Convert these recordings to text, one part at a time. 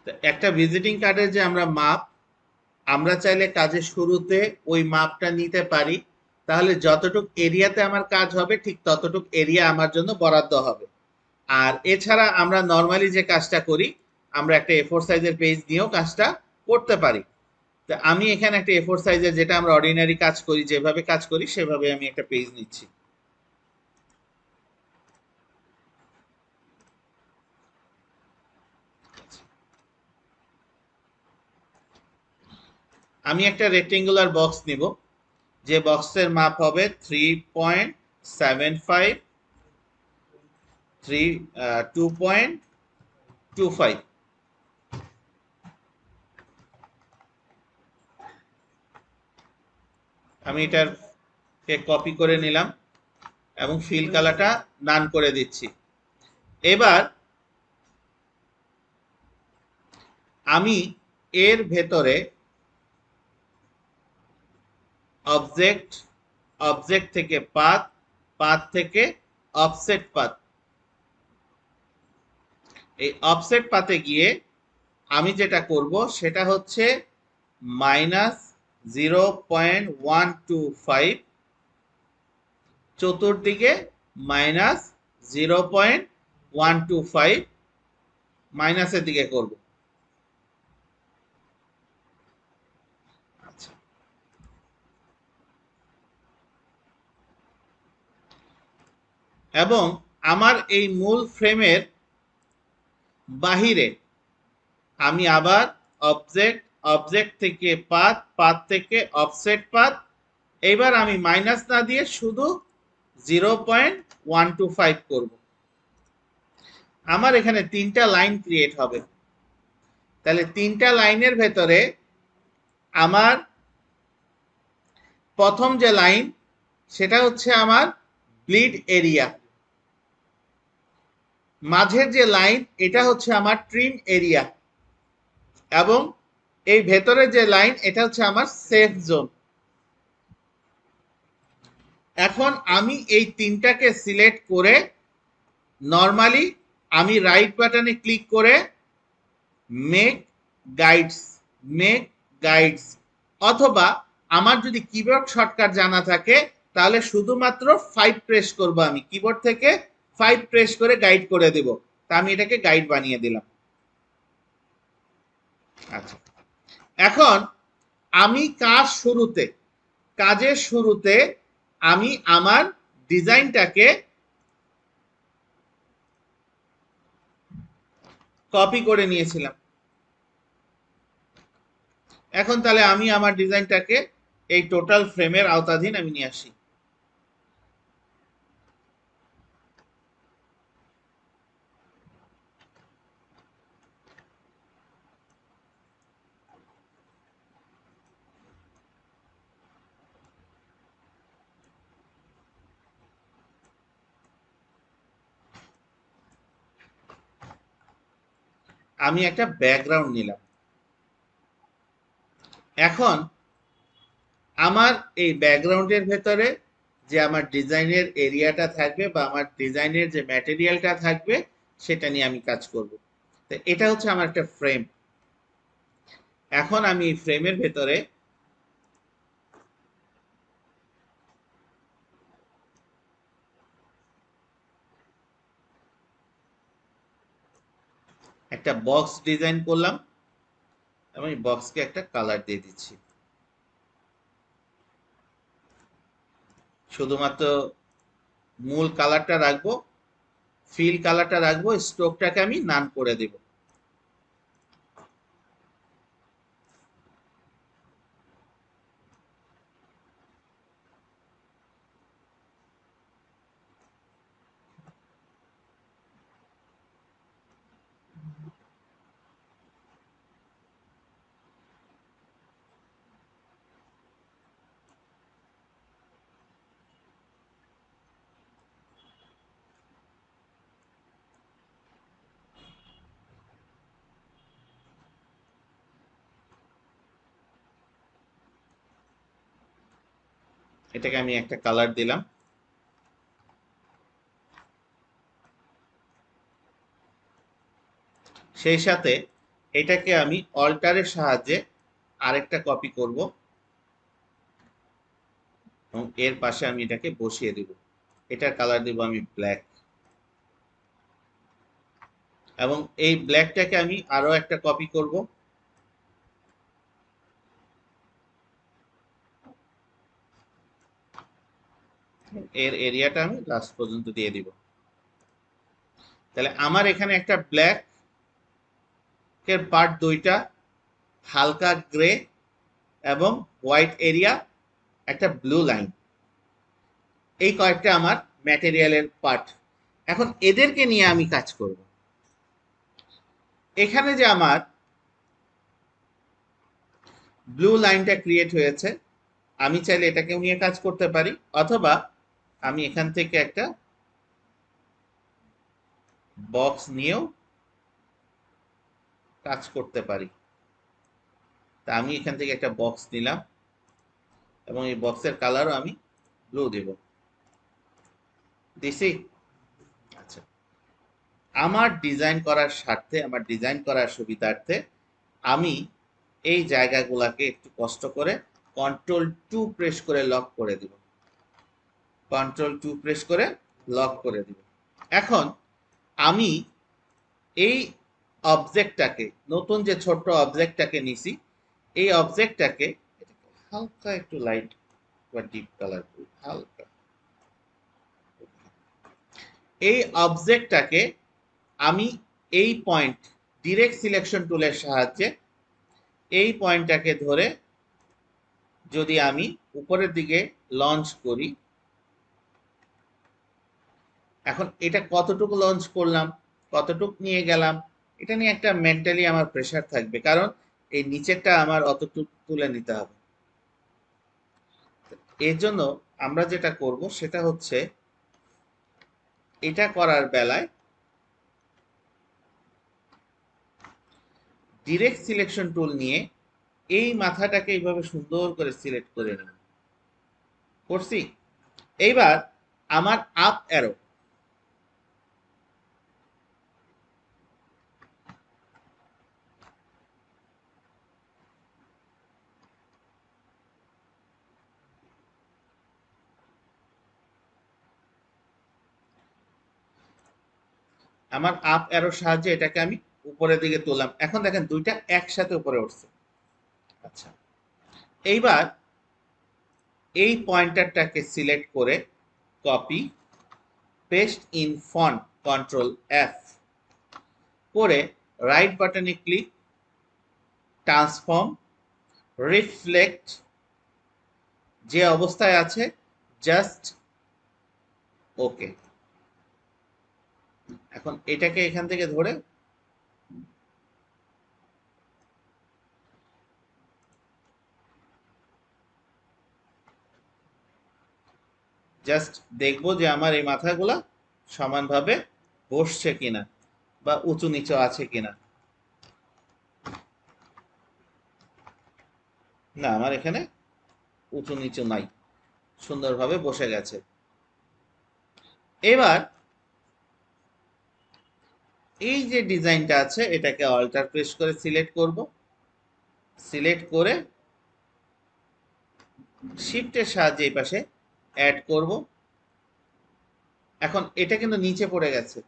তো একটা ভিজিটিং কার্ডের যে আমরা মাপ, আমরা চাইলে কাজের শুরুতে ওই মাপটা নিতে পারি, তাহলে যতটুক এরিয়াতে আমার কাজ হবে ঠিক ততটুক এরিয়া আমার জন্য বরাদ্দ হবে। আর এছাড়া আমরা নর্মালি যে কাজটা করি, আমরা একটা A4 সাইজের পেজ নিয়েও কাজটা করতে পারি। তো আমি এখানে একটা A4 সাইজের, যেটা আমরা অর্ডিনারি কাজ করি, যেভাবে কাজ করি সেভাবে আমি একটা পেজ নিচ্ছি। আমি একটা রেক্টেঙ্গুলার বক্স নিব, যে বক্সের মাপ হবে 3.75, 2.25। আমি এটার কপি করে নিলাম এবং ফিল কালারটা নান করে দিচ্ছি। এবার আমি এর ভেতরে অবজেক্ট, অবজেক্ট থেকে পাথ, পাথ থেকে অফসেট পাথ, এই অফসেট পাথে গিয়ে আমি যেটা করব সেটা হচ্ছে -0.125, চতুর্দিকে -0.125, মাইনাসের দিকে করব। আচ্ছা, এবং আমার এই মূল ফ্রেমের বাহিরে আমি আবার অবজেক্ট, অবজেক্ট থেকে পাথ, পাথ থেকে অফসেট পাথ, এইবার আমি মাইনাস না দিয়ে শুধু 0.125 করব। আমার এখানে তিনটা লাইন ক্রিয়েট হবে। তাহলে তিনটা লাইনের ভেতরে আমার প্রথম যে লাইন, সেটা হচ্ছে আমার ব্লিড এরিয়া। মাঝের যে লাইন, এটা হচ্ছে আমার ট্রিম এরিয়া। এবং এই ভেতরে যে লাইন, এটা হচ্ছে আমার সেফ জোন। এখন আমি এই তিনটাকে সিলেক্ট করে নর্মালি আমি রাইট বাটনে ক্লিক করে মেক গাইডস, মেক গাইডস, অথবা আমার যদি কিবোর্ড শর্টকাট জানা থাকে তাহলে শুধুমাত্র 5 প্রেস করব, আমি কিবোর্ড থেকে 5 প্রেস করে গাইড করে দেব। তা আমি এটাকে গাইড বানিয়ে দিলাম। আচ্ছা, এখন আমি কাজের শুরুতে আমি আমার ডিজাইনটাকে কপি করে নিয়েছিলাম। এখন তাহলে আমি আমার ডিজাইনটাকে এই টোটাল ফ্রেমের আওতাধীন আমি নিয়ে আসি। আমি একটা ব্যাকগ্রাউন্ড নিলাম। এখন আমার এই ব্যাকগ্রাউন্ডের ভেতরে যে আমার ডিজাইনের এরিয়াটা থাকবে বা আমার ডিজাইনের যে ম্যাটেরিয়ালটা থাকবে সেটা নিয়ে আমি কাজ করব। তো এটা হচ্ছে আমার একটা ফ্রেম। এখন আমি এই ফ্রেমের ভেতরে একটা বক্স ডিজাইন করলাম এবং এই বক্সকে একটা কালার দিয়ে দিচ্ছি। শুধুমাত্র মূল কালারটা রাখবো, ফিল কালারটা রাখবো, স্ট্রোকটাকে আমি নান করে দেব। এটাকে আমি একটা কালার দিলাম। সেই সাথে এটাকে আমি অল্টারের সাহায্যে আরেকটা কপি করব এবং এর পাশে আমি এটাকে বসিয়ে দেব। এটার কালার দেব আমি ব্ল্যাক, এবং এই ব্ল্যাকটাকে আমি আরো একটা কপি করব। এর এরিয়াটা আমি লাস্ট পর্যন্ত দিয়ে দিব। তাহলে আমার এখানে একটা ব্ল্যাক এর পার্ট দুইটা, হালকা গ্রে এবং হোয়াইট এরিয়া, একটা ব্লু লাইন, এই কয়েকটা আমার ম্যাটেরিয়ালের পার্ট। এখন এদেরকে নিয়ে আমি কাজ করব। এখানে যে আমার ব্লু লাইনটা ক্রিয়েট হয়েছে, আমি চাইলে এটাকেও নিয়ে কাজ করতে পারি, অথবা আমি এখান থেকে একটা বক্স নিয়েও কাজ করতে পারি। তা আমি এখান থেকে একটা বক্স নিলাম এবং এই বক্সের কালারও আমি ব্লু দেব, দিছি। আচ্ছা, আমার ডিজাইন করার স্বার্থে, আমার ডিজাইন করার সুবিধার্থে আমি এই জায়গাগুলোকে একটু কষ্ট করে Ctrl+2 প্রেস করে লক করে দিব। Ctrl+2 প্রেস করে লক করে দিব। এখন আমি এই অবজেক্টটাকে, নতুন যে ছোট্ট অবজেক্টটাকে নিছি, এই অবজেক্টটাকে হালকা একটু লাইট বা ডিপ কালার, হালকা, এই অবজেক্টটাকে আমি এই পয়েন্ট ডিরেক্ট সিলেকশন টুলের সাহায্যে এই পয়েন্টটাকে ধরে যদি আমি উপরের দিকে লঞ্চ করি, এখন এটা কতটুকু লঞ্চ করলাম, কতটুকু নিয়ে গেলাম, এটা নিয়ে একটা মেন্টালি আমার প্রেশার থাকবে, কারণ এই নিচেরটা আমার অতটুকু তুলে নিতে হবে। এর জন্য আমরা যেটা করব সেটা হচ্ছে, এটা করার বেলায় ডিরেক্ট সিলেকশন টুল নিয়ে এই মাথাটাকে এইভাবে সুন্দর করে সিলেক্ট করে নেব। করছি। এইবার আমার আপ অ্যারো, আমার আপ অ্যারোর সাহায্যে এটাকে আমি উপরের দিকে তুললাম। এখন দেখেন দুইটা একসাথে উপরে উঠছে। আচ্ছা, এইবার এই পয়েন্টারটাকে সিলেক্ট করে copy, paste in font, Ctrl+F করে রাইট বাটনে ক্লিক, ট্রান্সফর্ম, রিফ্লেক্ট, যে অবস্থায় আছে জাস্ট ওকে। এখন এটাকে এখান থেকে ধরে জাস্ট দেখবো যে আমার এই মাথাগুলা সমানভাবে বসছে কিনা বা উঁচু নিচু আছে কিনা। না, আমার এখানে উঁচু নিচু নাই, সুন্দরভাবে বসে গেছে। এবার এই যে ডিজাইনটা আছে এটাকে অল্টার প্রেস করে সিলেক্ট করব, সিলেক্ট করে শিফটের সাহায্যে এই পাশে অ্যাড করব। এখন এটা কিন্তু নিচে পড়ে গেছে,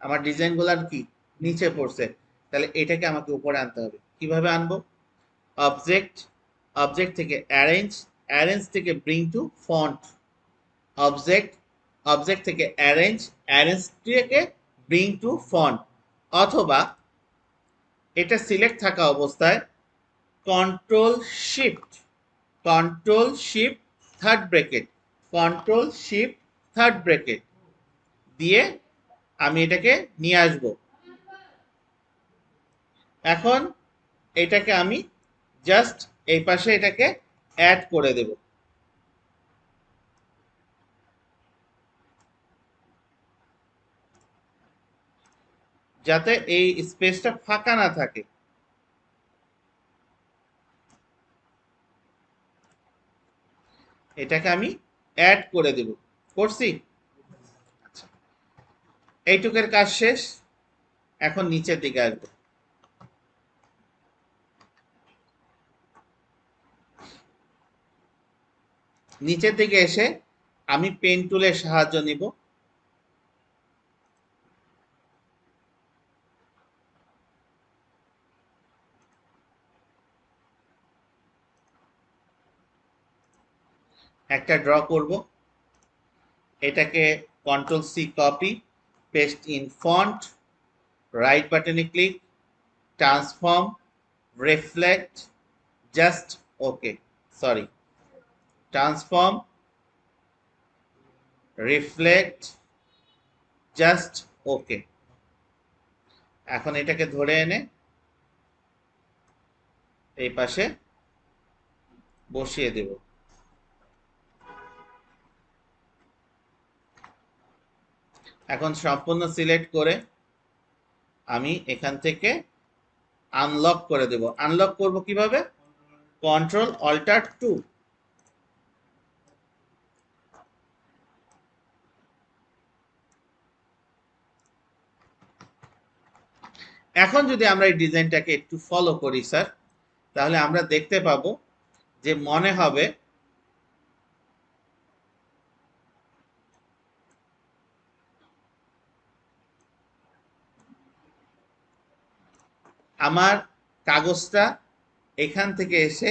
আমার ডিজাইনগুলোর কি নিচে পড়ছে, তাহলে এটাকে আমাকে উপরে আনতে হবে। কিভাবে আনবো? অবজেক্ট, অবজেক্ট থেকে অ্যারেঞ্জ, অ্যারেঞ্জ থেকে bring to font, object, object থেকে অ্যারেঞ্জ, অ্যারেঞ্জ থেকে ব্রিং টু ফন্ট, অথবা এটা সিলেক্ট থাকা অবস্থায় control shift, control shift third bracket, control shift third bracket দিয়ে আমি এটাকে নিয়ে আসব। এখন এটাকে আমি জাস্ট এই পাশে এটাকে অ্যাড করে দেব, যাতে এই স্পেসটা ফাঁকা না থাকে। এটাকে আমি অ্যাড করে দেব, করছি। আচ্ছা, এইটুকের কাজ শেষ। এখন নিচের দিকে আসবো, নিচের দিকে এসে আমি পেন টুলের সাহায্য নিব। একটা ড্র করব, এটাকে control C copy, paste in front, right বাটনে click, transform, reflect, just okay, sorry, transform, reflect, just okay. এখন এটাকে ধরে এনে এই পাশে বসিয়ে দেব। এখন সম্পূর্ণ সিলেক্ট করে আমি এখান থেকে আনলক করে দেব। আনলক করব কিভাবে? Control alter 2। এখন যদি আমরা এই ডিজাইনটাকে একটু ফলো করি স্যার, তাহলে আমরা দেখতে পাবো যে মনে হবে আমার কাগজটা এখান থেকে এসে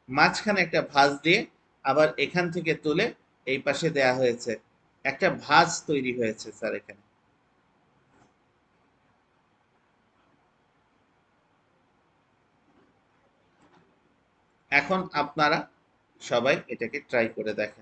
মাঝখানে একটা ভাঁজ দিয়ে আবার এখান থেকে তুলে এই পাশে দেয়া হয়েছে, একটা ভাঁজ তৈরি হয়েছে স্যার এখানে। এখন আপনারা সবাই এটাকে ট্রাই করে দেখেন।